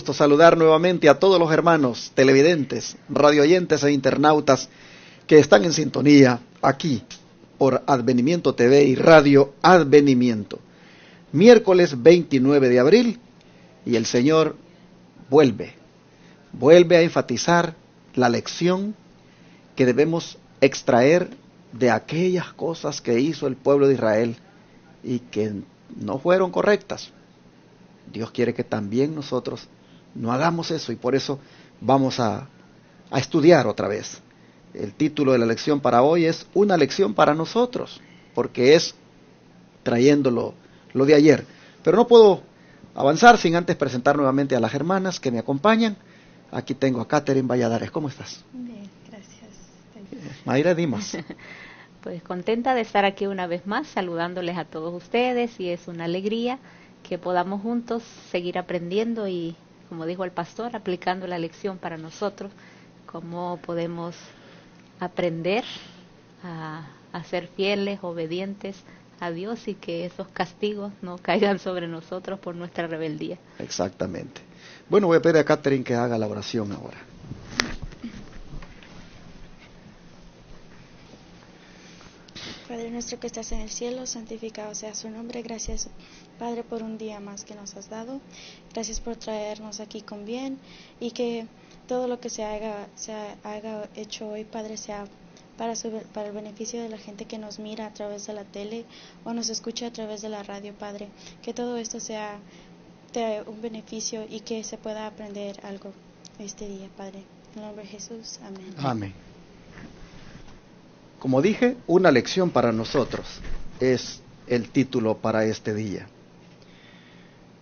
gusto saludar nuevamente a todos los hermanos televidentes, radioyentes e internautas que están en sintonía aquí por Advenimiento TV y Radio Advenimiento. Miércoles 29 de abril y el Señor vuelve a enfatizar la lección que debemos extraer de aquellas cosas que hizo el pueblo de Israel y que no fueron correctas. Dios quiere que también nosotros no hagamos eso y por eso vamos a estudiar otra vez. El título de la lección para hoy es Una lección para nosotros, porque es trayendo lo de ayer. Pero no puedo avanzar sin antes presentar nuevamente a las hermanas que me acompañan. Aquí tengo a Catherine Valladares. ¿Cómo estás? Bien, gracias. Mayra Dimas. Pues contenta de estar aquí una vez más, saludándoles a todos ustedes, y es una alegría que podamos juntos seguir aprendiendo y, como dijo el pastor, aplicando la lección para nosotros, cómo podemos aprender a ser fieles, obedientes a Dios y que esos castigos no caigan sobre nosotros por nuestra rebeldía. Exactamente. Bueno, voy a pedir a Catherine que haga la oración ahora. Padre nuestro que estás en el cielo, santificado sea su nombre. Gracias, Padre, por un día más que nos has dado. Gracias por traernos aquí con bien y que todo lo que se haga hecho hoy, Padre, sea para el beneficio de la gente que nos mira a través de la tele o nos escucha a través de la radio, Padre. Que todo esto sea de un beneficio y que se pueda aprender algo este día, Padre. En el nombre de Jesús, amén. Amén. Como dije, una lección para nosotros es el título para este día.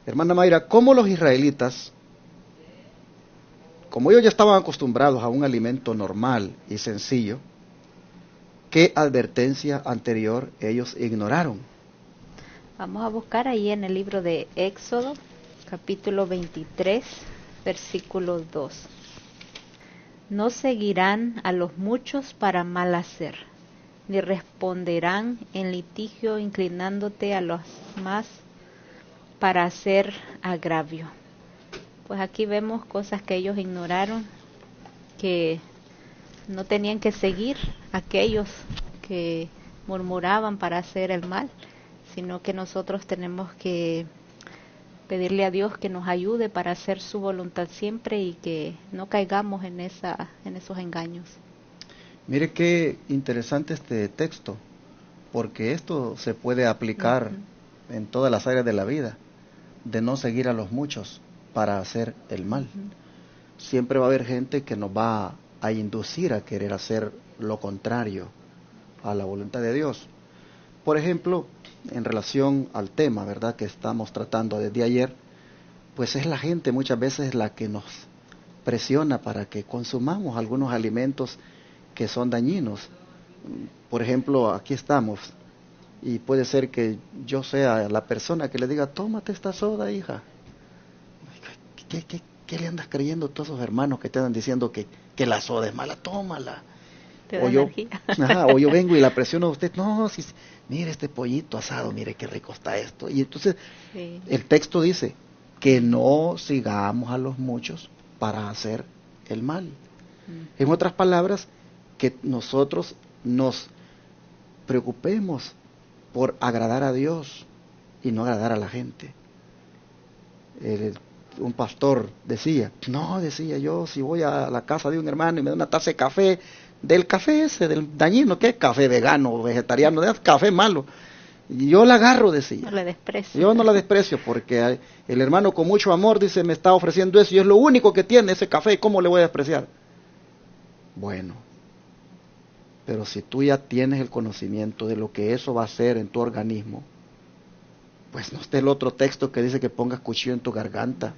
Hermana Mayra, ¿cómo los israelitas, como ellos ya estaban acostumbrados a un alimento normal y sencillo, qué advertencia anterior ellos ignoraron? Vamos a buscar ahí en el libro de Éxodo, capítulo 23, versículo 2. No seguirán a los muchos para mal hacer, ni responderán en litigio inclinándote a los más para hacer agravio. Pues aquí vemos cosas que ellos ignoraron, que no tenían que seguir aquellos que murmuraban para hacer el mal, sino que nosotros tenemos que pedirle a Dios que nos ayude para hacer su voluntad siempre y que no caigamos en esos engaños. Mire qué interesante este texto, porque esto se puede aplicar en todas las áreas de la vida, de no seguir a los muchos para hacer el mal. Siempre va a haber gente que nos va a inducir a querer hacer lo contrario a la voluntad de Dios. Por ejemplo, en relación al tema, ¿verdad?, que estamos tratando desde ayer, pues es la gente muchas veces la que nos presiona para que consumamos algunos alimentos que son dañinos. Por ejemplo, aquí estamos y puede ser que yo sea la persona que le diga, tómate esta soda, hija. ¿Qué le andas creyendo a todos esos hermanos que te andan diciendo que la soda es mala? Tómala. O yo vengo y la presiono a usted, no, si, mire este pollito asado, mire qué rico está esto. Y entonces el texto dice que no sigamos a los muchos para hacer el mal. En otras palabras, que nosotros nos preocupemos por agradar a Dios y no agradar a la gente. Un pastor decía yo, si voy a la casa de un hermano y me da una taza de café, del café ese, del dañino, ¿qué café vegano, vegetariano? Es café malo. Y yo la agarro, decía. No la desprecio. Yo no la desprecio porque el hermano con mucho amor dice, me está ofreciendo eso y es lo único que tiene ese café, ¿cómo le voy a despreciar? Bueno, pero si tú ya tienes el conocimiento de lo que eso va a hacer en tu organismo, pues no esté el otro texto que dice que pongas cuchillo en tu garganta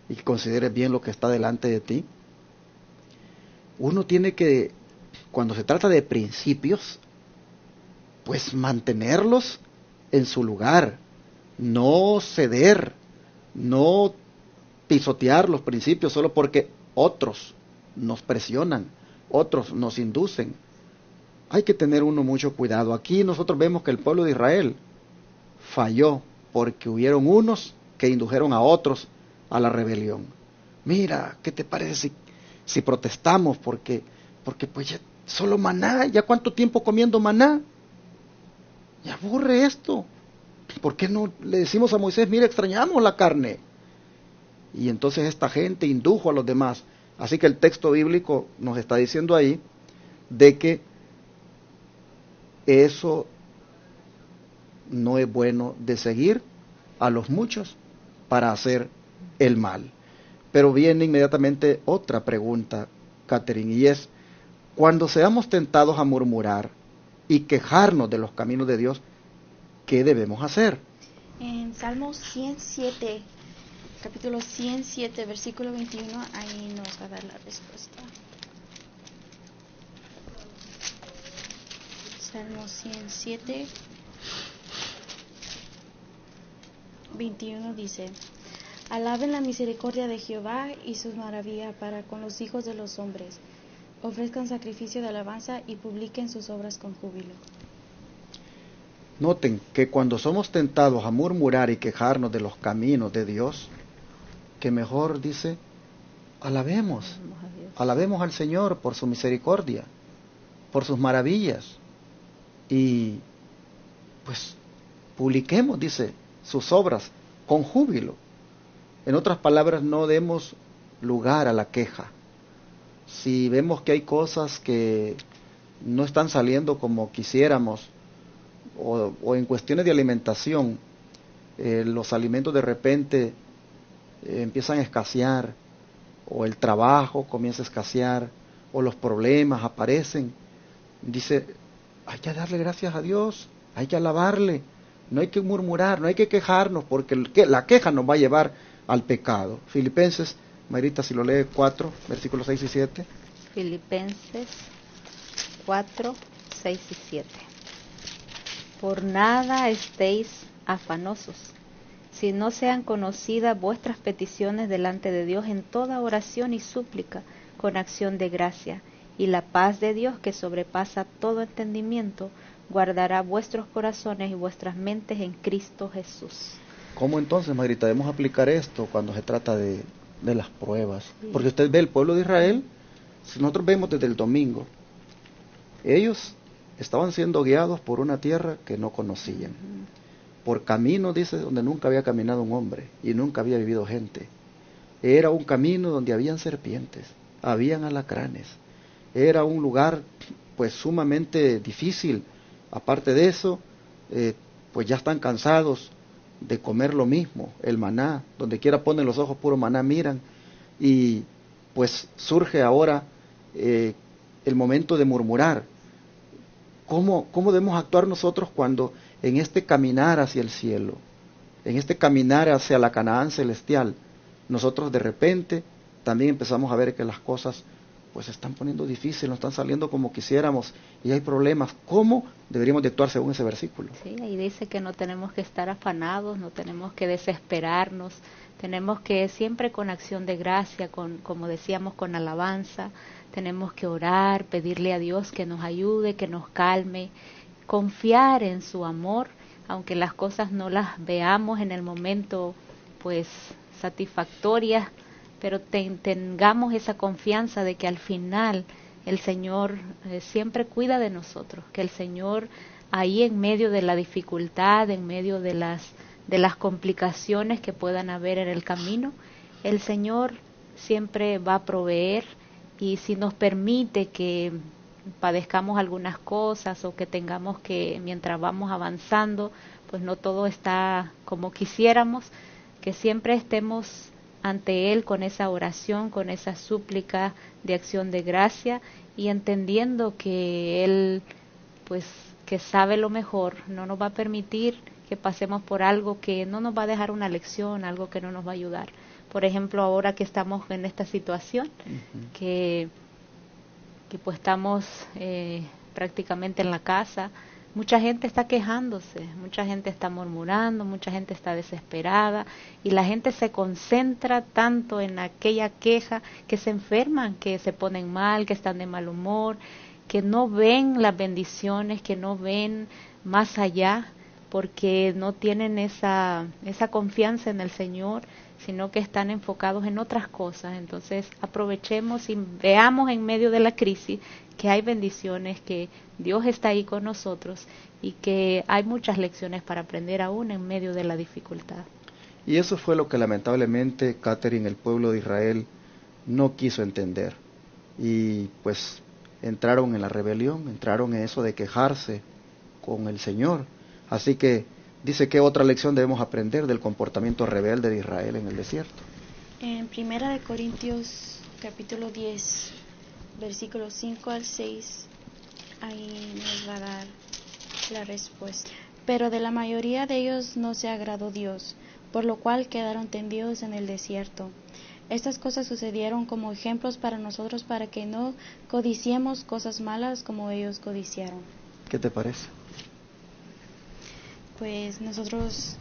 y que consideres bien lo que está delante de ti. Uno tiene que, cuando se trata de principios, pues mantenerlos en su lugar, no ceder, no pisotear los principios solo porque otros nos presionan, otros nos inducen. Hay que tener uno mucho cuidado. Aquí nosotros vemos que el pueblo de Israel falló porque hubieron unos que indujeron a otros a la rebelión. Mira, ¿qué te parece si protestamos? Porque pues ya solo maná, ¿ya cuánto tiempo comiendo maná? Ya aburre esto. ¿Por qué no le decimos a Moisés, mira, extrañamos la carne? Y entonces esta gente indujo a los demás. Así que el texto bíblico nos está diciendo ahí de que eso no es bueno de seguir a los muchos para hacer el mal. Pero viene inmediatamente otra pregunta, Catherine, y es, cuando seamos tentados a murmurar y quejarnos de los caminos de Dios, ¿qué debemos hacer? En Salmo 107, capítulo 107, versículo 21, ahí nos va a dar la respuesta. Salmo 107, 21 dice: Alaben la misericordia de Jehová y sus maravillas para con los hijos de los hombres. Ofrezcan sacrificio de alabanza y publiquen sus obras con júbilo. Noten que cuando somos tentados a murmurar y quejarnos de los caminos de Dios, que mejor dice, alabemos al Señor por su misericordia, por sus maravillas, y pues publiquemos, dice, sus obras con júbilo. En otras palabras, no demos lugar a la queja. Si vemos que hay cosas que no están saliendo como quisiéramos, o en cuestiones de alimentación, los alimentos de repente empiezan a escasear, o el trabajo comienza a escasear, o los problemas aparecen, dice, hay que darle gracias a Dios, hay que alabarle, no hay que murmurar, no hay que quejarnos, porque la queja nos va a llevar al pecado. Filipenses, Marita, si lo lee 4, versículos 6 y 7. Filipenses 4, 6 y 7. Por nada estéis afanosos, si no sean conocidas vuestras peticiones delante de Dios en toda oración y súplica, con acción de gracia, y la paz de Dios, que sobrepasa todo entendimiento, guardará vuestros corazones y vuestras mentes en Cristo Jesús. ¿Cómo entonces, Marita, debemos aplicar esto cuando se trata de las pruebas? Sí. Porque usted ve el pueblo de Israel, si nosotros vemos desde el domingo, ellos estaban siendo guiados por una tierra que no conocían, por caminos, dice, donde nunca había caminado un hombre y nunca había vivido gente. Era un camino donde habían serpientes, habían alacranes, era un lugar pues sumamente difícil. Aparte de eso, pues ya están cansados de comer lo mismo, el maná, donde quiera ponen los ojos puro maná miran, y pues surge ahora el momento de murmurar. ¿Cómo debemos actuar nosotros cuando en este caminar hacia el cielo, en este caminar hacia la Canaán celestial, nosotros de repente también empezamos a ver que las cosas pues se están poniendo difíciles, no están saliendo como quisiéramos y hay problemas? ¿Cómo deberíamos de actuar según ese versículo? Sí, ahí dice que no tenemos que estar afanados, no tenemos que desesperarnos, tenemos que siempre con acción de gracia, como decíamos, con alabanza, tenemos que orar, pedirle a Dios que nos ayude, que nos calme, confiar en su amor, aunque las cosas no las veamos en el momento pues satisfactorias, pero tengamos esa confianza de que al final el Señor siempre cuida de nosotros, que el Señor ahí en medio de la dificultad, en medio de las complicaciones que puedan haber en el camino, el Señor siempre va a proveer, y si nos permite que padezcamos algunas cosas o que tengamos que, mientras vamos avanzando, pues no todo está como quisiéramos, que siempre estemos ante Él con esa oración, con esa súplica de acción de gracia, y entendiendo que Él, pues, que sabe lo mejor, no nos va a permitir que pasemos por algo que no nos va a dejar una lección, algo que no nos va a ayudar. Por ejemplo, ahora que estamos en esta situación, que pues estamos prácticamente en la casa, mucha gente está quejándose, mucha gente está murmurando, mucha gente está desesperada, y la gente se concentra tanto en aquella queja que se enferman, que se ponen mal, que están de mal humor, que no ven las bendiciones, que no ven más allá, porque no tienen esa confianza en el Señor, sino que están enfocados en otras cosas. Entonces aprovechemos y veamos en medio de la crisis que hay bendiciones, que Dios está ahí con nosotros y que hay muchas lecciones para aprender aún en medio de la dificultad. Y eso fue lo que lamentablemente, Catherine, el pueblo de Israel no quiso entender. Y pues entraron en la rebelión, entraron en eso de quejarse con el Señor. Así que dice que otra lección debemos aprender del comportamiento rebelde de Israel en el desierto. En Primera de Corintios capítulo 10, versículos 5 al 6, ahí nos va a dar la respuesta. Pero de la mayoría de ellos no se agradó Dios, por lo cual quedaron tendidos en el desierto. Estas cosas sucedieron como ejemplos para nosotros, para que no codiciemos cosas malas como ellos codiciaron. ¿Qué te parece? Pues nosotros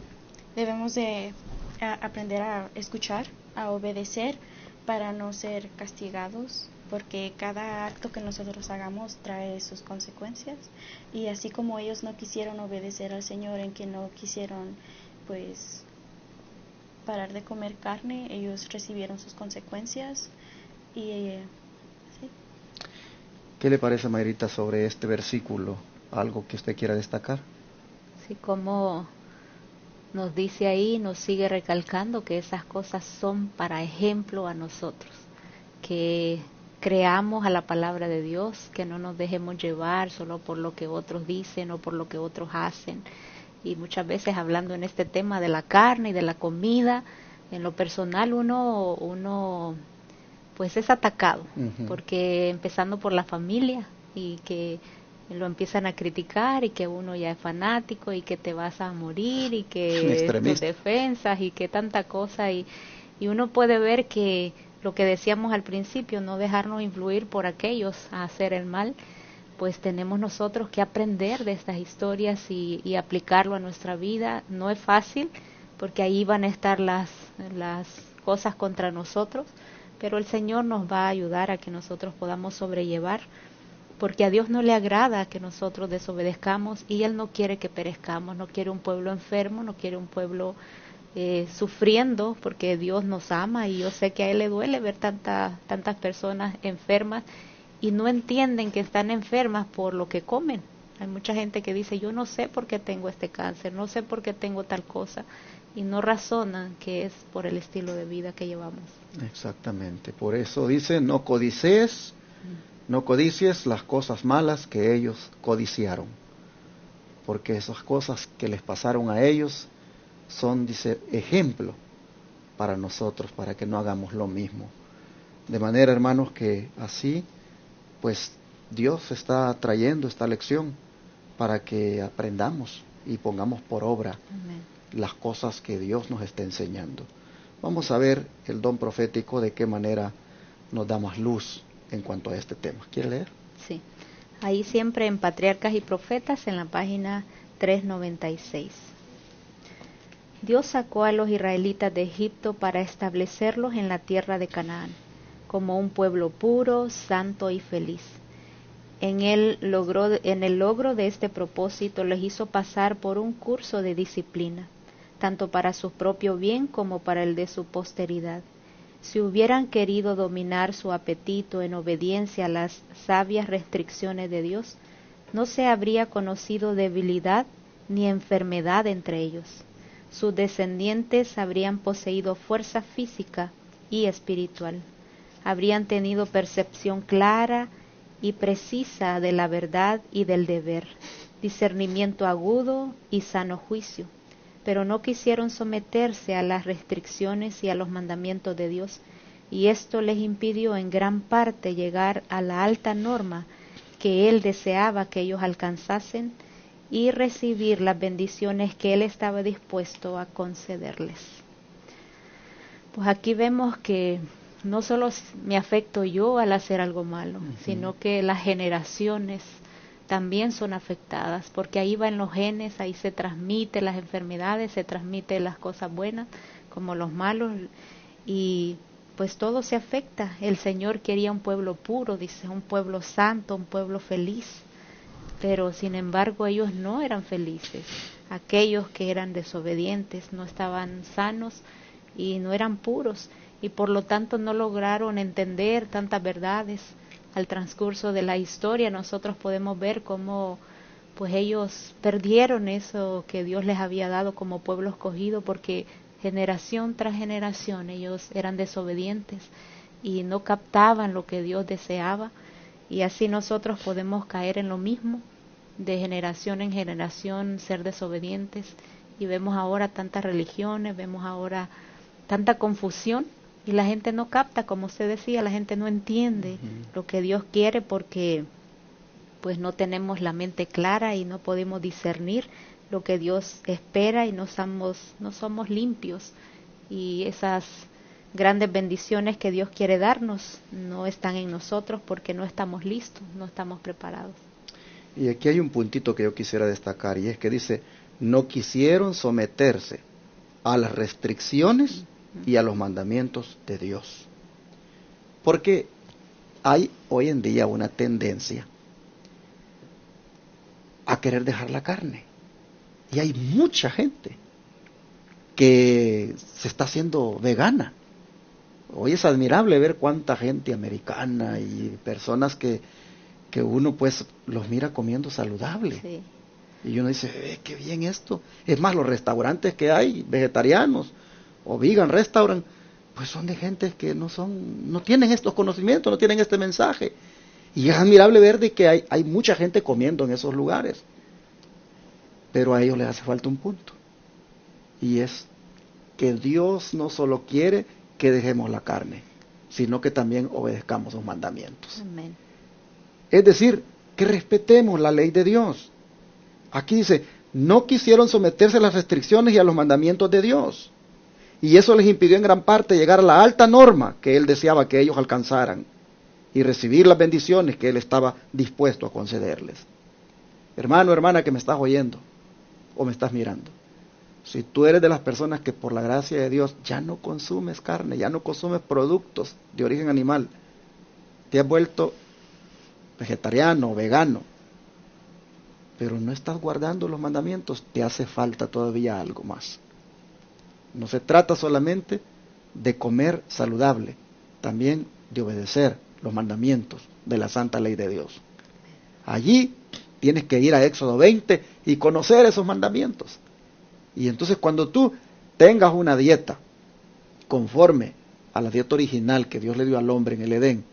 debemos de aprender a escuchar, a obedecer para no ser castigados, porque cada acto que nosotros hagamos trae sus consecuencias, y así como ellos no quisieron obedecer al Señor, en que no quisieron pues parar de comer carne, ellos recibieron sus consecuencias. Y sí. ¿Qué le parece, Mayrita, sobre este versículo? ¿Algo que usted quiera destacar? Sí, como nos dice ahí, nos sigue recalcando que esas cosas son para ejemplo a nosotros, que creamos a la palabra de Dios, que no nos dejemos llevar solo por lo que otros dicen o por lo que otros hacen. Y muchas veces hablando en este tema de la carne y de la comida, en lo personal uno pues es atacado, porque empezando por la familia, y que lo empiezan a criticar, y que uno ya es fanático, y que te vas a morir, y que tus defensas, y que tanta cosa, y uno puede ver que lo que decíamos al principio, no dejarnos influir por aquellos a hacer el mal. Pues tenemos nosotros que aprender de estas historias y aplicarlo a nuestra vida. No es fácil, porque ahí van a estar las cosas contra nosotros, pero el Señor nos va a ayudar a que nosotros podamos sobrellevar, porque a Dios no le agrada que nosotros desobedezcamos, y Él no quiere que perezcamos, no quiere un pueblo enfermo, no quiere un pueblo sufriendo, porque Dios nos ama, y yo sé que a Él le duele ver tantas personas enfermas, y no entienden que están enfermas por lo que comen. Hay mucha gente que dice, yo no sé por qué tengo este cáncer, no sé por qué tengo tal cosa, y no razonan que es por el estilo de vida que llevamos. Exactamente, por eso dice, no codicies las cosas malas que ellos codiciaron, porque esas cosas que les pasaron a ellos son, dice, ejemplo para nosotros, para que no hagamos lo mismo. De manera, hermanos, que así pues Dios está trayendo esta lección para que aprendamos y pongamos por obra las cosas que Dios nos está enseñando. Vamos a ver el don profético, de qué manera nos da más luz en cuanto a este tema. ¿Quiere leer? Sí, ahí siempre en Patriarcas y Profetas, en la página 396. Dios sacó a los israelitas de Egipto para establecerlos en la tierra de Canaán, como un pueblo puro, santo y feliz. En el logro de este propósito les hizo pasar por un curso de disciplina, tanto para su propio bien como para el de su posteridad. Si hubieran querido dominar su apetito en obediencia a las sabias restricciones de Dios, no se habría conocido debilidad ni enfermedad entre ellos. Sus descendientes habrían poseído fuerza física y espiritual. Habrían tenido percepción clara y precisa de la verdad y del deber, discernimiento agudo y sano juicio, pero no quisieron someterse a las restricciones y a los mandamientos de Dios, y esto les impidió en gran parte llegar a la alta norma que Él deseaba que ellos alcanzasen y recibir las bendiciones que Él estaba dispuesto a concederles. Pues aquí vemos que no solo me afecto yo al hacer algo malo, sino que las generaciones también son afectadas, porque ahí van los genes, ahí se transmiten las enfermedades, se transmiten las cosas buenas como los malos, y pues todo se afecta. El Señor quería un pueblo puro, dice, un pueblo santo, un pueblo feliz, pero sin embargo ellos no eran felices. Aquellos que eran desobedientes no estaban sanos, y no eran puros, y por lo tanto no lograron entender tantas verdades. Al transcurso de la historia nosotros podemos ver cómo pues ellos perdieron eso que Dios les había dado como pueblo escogido, porque generación tras generación ellos eran desobedientes y no captaban lo que Dios deseaba, y así nosotros podemos caer en lo mismo, de generación en generación ser desobedientes, y vemos ahora tantas religiones, vemos ahora tanta confusión, y la gente no capta, como usted decía, la gente no entiende lo que Dios quiere, porque pues no tenemos la mente clara y no podemos discernir lo que Dios espera, y no somos limpios, y esas grandes bendiciones que Dios quiere darnos no están en nosotros porque no estamos listos, no estamos preparados. Y aquí hay un puntito que yo quisiera destacar, y es que dice, no quisieron someterse a las restricciones y a los mandamientos de Dios. Porque hay hoy en día una tendencia a querer dejar la carne. Y hay mucha gente que se está haciendo vegana. Hoy es admirable ver cuánta gente americana y personas que uno pues los mira comiendo saludable. Sí. Y uno dice, qué bien esto. Es más, los restaurantes que hay, vegetarianos o vegan restaurant, pues son de gente que no tienen estos conocimientos, no tienen este mensaje. Y es admirable ver de que hay mucha gente comiendo en esos lugares. Pero a ellos les hace falta un punto. Y es que Dios no solo quiere que dejemos la carne, sino que también obedezcamos sus mandamientos. Amén. Es decir, que respetemos la ley de Dios. Aquí dice, no quisieron someterse a las restricciones y a los mandamientos de Dios. Y eso les impidió en gran parte llegar a la alta norma que Él deseaba que ellos alcanzaran y recibir las bendiciones que Él estaba dispuesto a concederles. Hermano, hermana que me estás oyendo o me estás mirando, si tú eres de las personas que por la gracia de Dios ya no consumes carne, ya no consumes productos de origen animal, te has vuelto vegetariano o vegano, pero no estás guardando los mandamientos, te hace falta todavía algo más. No se trata solamente de comer saludable, también de obedecer los mandamientos de la santa ley de Dios. Allí tienes que ir a Éxodo 20 y conocer esos mandamientos. Y entonces cuando tú tengas una dieta conforme a la dieta original que Dios le dio al hombre en el Edén,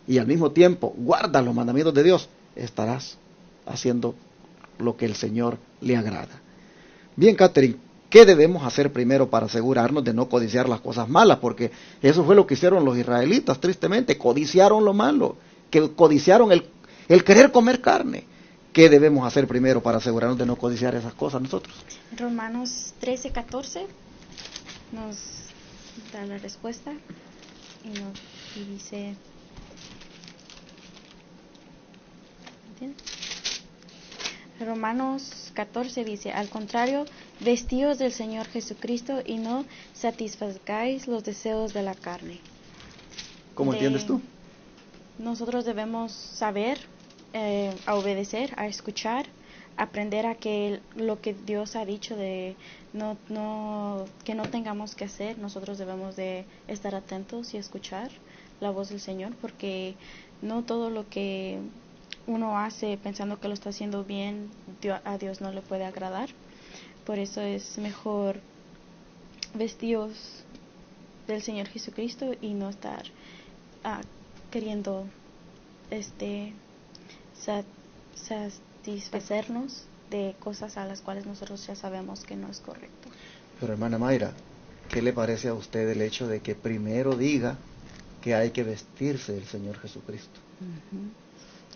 y al mismo tiempo guardas los mandamientos de Dios, estarás haciendo lo que el Señor le agrada. Bien, Catherine, ¿qué debemos hacer primero para asegurarnos de no codiciar las cosas malas? Porque eso fue lo que hicieron los israelitas, tristemente, codiciaron lo malo, que codiciaron el querer comer carne. ¿Qué debemos hacer primero para asegurarnos de no codiciar esas cosas nosotros? Romanos 13:14 nos da la respuesta y dice, Romanos 14 dice, al contrario, vestíos del Señor Jesucristo y no satisfagáis los deseos de la carne. ¿Cómo entiendes tú? Nosotros debemos saber, a obedecer, a escuchar, aprender a que lo que Dios ha dicho de que no tengamos que hacer, nosotros debemos de estar atentos y escuchar la voz del Señor, porque no todo lo que uno hace pensando que lo está haciendo bien, a Dios no le puede agradar. Por eso es mejor vestidos del Señor Jesucristo y no estar queriendo satisfacernos de cosas a las cuales nosotros ya sabemos que no es correcto. Pero hermana Mayra, ¿qué le parece a usted el hecho de que primero diga que hay que vestirse del Señor Jesucristo?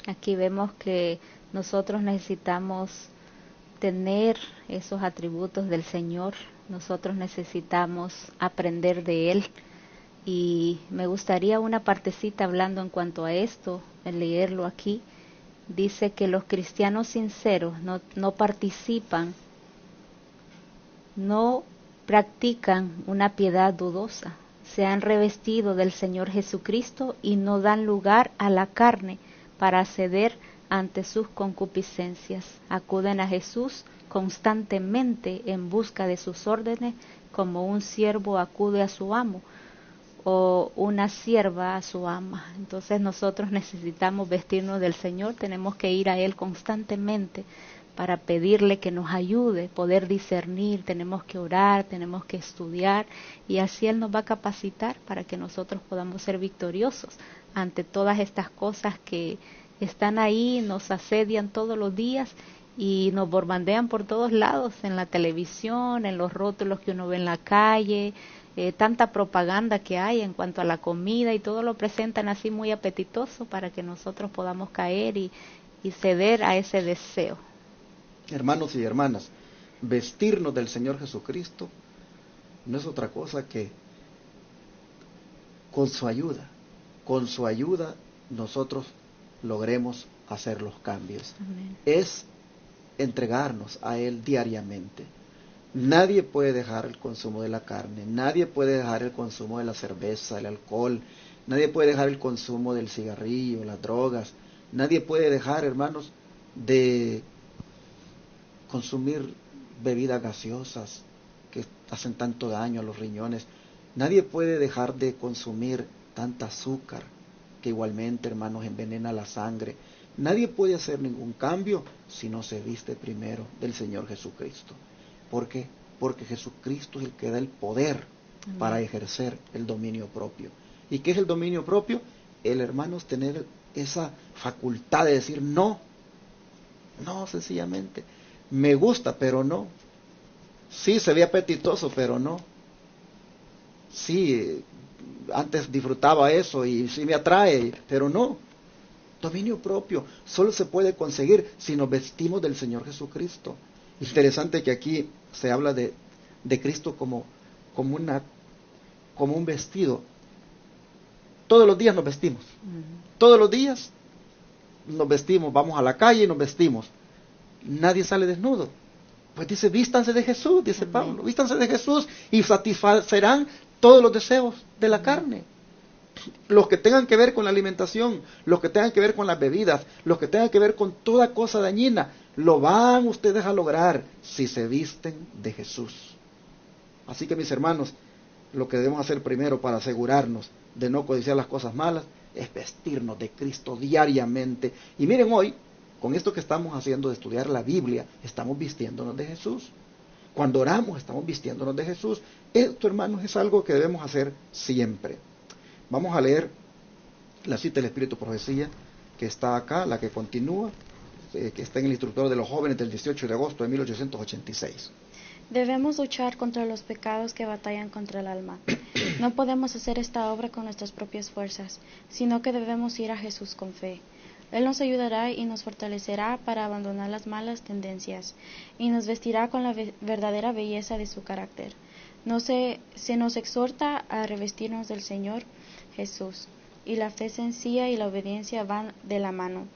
Aquí vemos que nosotros necesitamos tener esos atributos del Señor, nosotros necesitamos aprender de Él, y me gustaría una partecita hablando en cuanto a esto, en leerlo aquí. Dice que los cristianos sinceros no participan, no practican una piedad dudosa, se han revestido del Señor Jesucristo y no dan lugar a la carne para ceder ante sus concupiscencias. Acuden a Jesús constantemente en busca de sus órdenes como un siervo acude a su amo o una sierva a su ama. Entonces nosotros necesitamos vestirnos del Señor, tenemos que ir a Él constantemente para pedirle que nos ayude, poder discernir, tenemos que orar, tenemos que estudiar y así Él nos va a capacitar para que nosotros podamos ser victoriosos ante todas estas cosas que están ahí, nos asedian todos los días y nos bombardean por todos lados, en la televisión, en los rótulos que uno ve en la calle, tanta propaganda que hay en cuanto a la comida y todo lo presentan así muy apetitoso para que nosotros podamos caer y ceder a ese deseo. Hermanos y hermanas, vestirnos del Señor Jesucristo no es otra cosa que con su ayuda nosotros logremos hacer los cambios. Amén. Es entregarnos a Él diariamente. Nadie puede dejar el consumo de la carne, nadie puede dejar el consumo de la cerveza, el alcohol, nadie puede dejar el consumo del cigarrillo, las drogas, nadie puede dejar, hermanos, de consumir bebidas gaseosas que hacen tanto daño a los riñones. Nadie puede dejar de consumir tanta azúcar que igualmente, hermanos, envenena la sangre. Nadie puede hacer ningún cambio si no se viste primero del Señor Jesucristo. ¿Por qué? Porque Jesucristo es el que da el poder para ejercer el dominio propio. ¿Y qué es el dominio propio? El, hermanos, tener esa facultad de decir no. No, sencillamente. Me gusta, pero no. Sí, se ve apetitoso, pero no. Sí, antes disfrutaba eso y sí me atrae, pero no. Dominio propio solo se puede conseguir si nos vestimos del Señor Jesucristo. Interesante que aquí se habla de Cristo como un vestido. Todos los días nos vestimos. Todos los días nos vestimos, vamos a la calle y nos vestimos. Nadie sale desnudo. Pues dice, vístanse de Jesús, dice Pablo, vístanse de Jesús y satisfacerán todos los deseos de la carne. Los que tengan que ver con la alimentación, los que tengan que ver con las bebidas, los que tengan que ver con toda cosa dañina, lo van ustedes a lograr si se visten de Jesús. Así que, mis hermanos, lo que debemos hacer primero para asegurarnos de no codiciar las cosas malas es vestirnos de Cristo diariamente. Y miren, hoy, con esto que estamos haciendo de estudiar la Biblia, estamos vistiéndonos de Jesús. Cuando oramos, estamos vistiéndonos de Jesús. Esto, hermanos, es algo que debemos hacer siempre. Vamos a leer la cita del Espíritu Profecía, que está acá, la que continúa, que está en el Instructor de los Jóvenes del 18 de agosto de 1886. Debemos luchar contra los pecados que batallan contra el alma. No podemos hacer esta obra con nuestras propias fuerzas, sino que debemos ir a Jesús con fe. Él nos ayudará y nos fortalecerá para abandonar las malas tendencias y nos vestirá con la verdadera belleza de su carácter. Se nos exhorta a revestirnos del Señor Jesús, y la fe sencilla y la obediencia van de la mano.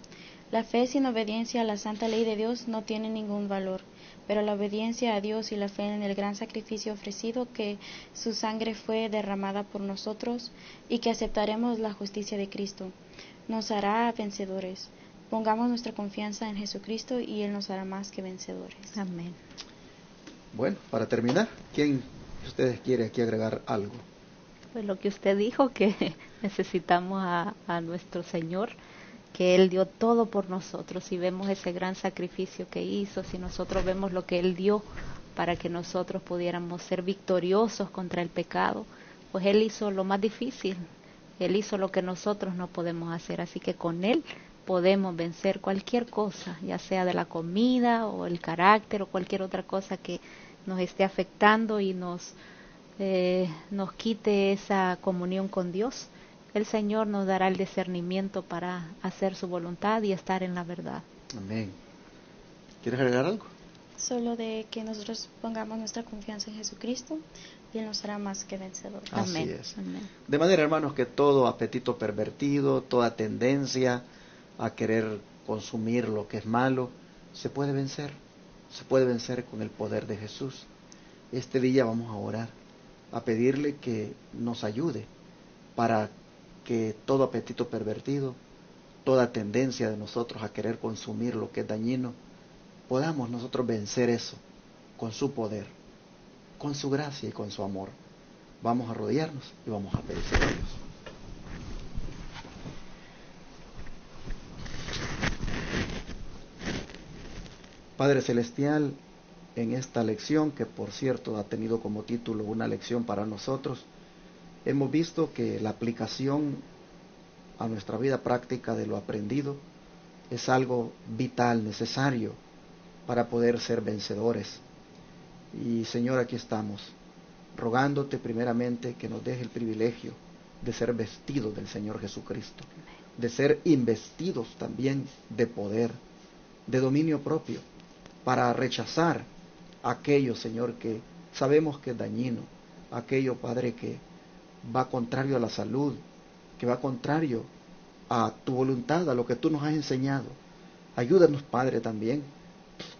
La fe sin obediencia a la santa ley de Dios no tiene ningún valor, pero la obediencia a Dios y la fe en el gran sacrificio ofrecido, que su sangre fue derramada por nosotros y que aceptaremos la justicia de Cristo, nos hará vencedores. Pongamos nuestra confianza en Jesucristo y Él nos hará más que vencedores. Amén. Bueno, para terminar, ¿quién de ustedes quiere aquí agregar algo? Pues lo que usted dijo, que necesitamos a nuestro Señor, que Él dio todo por nosotros. Si vemos ese gran sacrificio que hizo, si nosotros vemos lo que Él dio para que nosotros pudiéramos ser victoriosos contra el pecado, pues Él hizo lo más difícil. Él hizo lo que nosotros no podemos hacer, así que con Él podemos vencer cualquier cosa, ya sea de la comida o el carácter o cualquier otra cosa que nos esté afectando y nos quite esa comunión con Dios. El Señor nos dará el discernimiento para hacer su voluntad y estar en la verdad. Amén. ¿Quieres agregar algo? Solo de que nosotros pongamos nuestra confianza en Jesucristo y Él nos hará más que vencedores. Así Amén. es. Amén. De manera, hermanos, que todo apetito pervertido, toda tendencia a querer consumir lo que es malo, se puede vencer. Se puede vencer con el poder de Jesús. Este día vamos a orar, a pedirle que nos ayude para que todo apetito pervertido, toda tendencia de nosotros a querer consumir lo que es dañino, podamos nosotros vencer eso con su poder. con su gracia y con su amor. Vamos a rodearnos y vamos a pedir a Dios. Padre Celestial, en esta lección, que por cierto ha tenido como título una lección para nosotros, hemos visto que la aplicación a nuestra vida práctica de lo aprendido es algo vital, necesario para poder ser vencedores. Y Señor, aquí estamos, rogándote primeramente que nos deje el privilegio de ser vestidos del Señor Jesucristo, de ser investidos también de poder, de dominio propio, para rechazar aquello, Señor, que sabemos que es dañino, aquello, Padre, que va contrario a la salud, que va contrario a tu voluntad, a lo que tú nos has enseñado. Ayúdanos, Padre, también,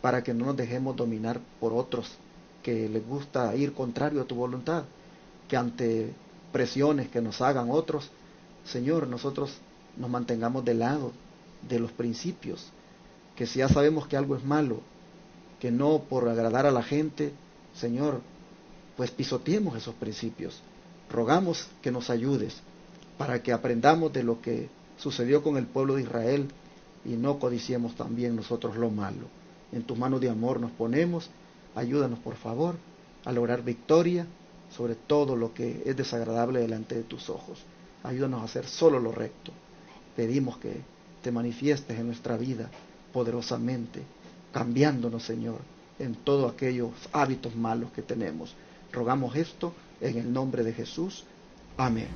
para que no nos dejemos dominar por otros que les gusta ir contrario a tu voluntad, que ante presiones que nos hagan otros, Señor, nosotros nos mantengamos de lado de los principios, que si ya sabemos que algo es malo, que no por agradar a la gente, Señor, pues pisoteemos esos principios. Rogamos que nos ayudes para que aprendamos de lo que sucedió con el pueblo de Israel y no codiciemos también nosotros lo malo. En tus manos de amor nos ponemos, ayúdanos por favor a lograr victoria sobre todo lo que es desagradable delante de tus ojos. Ayúdanos a hacer solo lo recto. Pedimos que te manifiestes en nuestra vida poderosamente, cambiándonos, Señor, en todos aquellos hábitos malos que tenemos. Rogamos esto en el nombre de Jesús. Amén.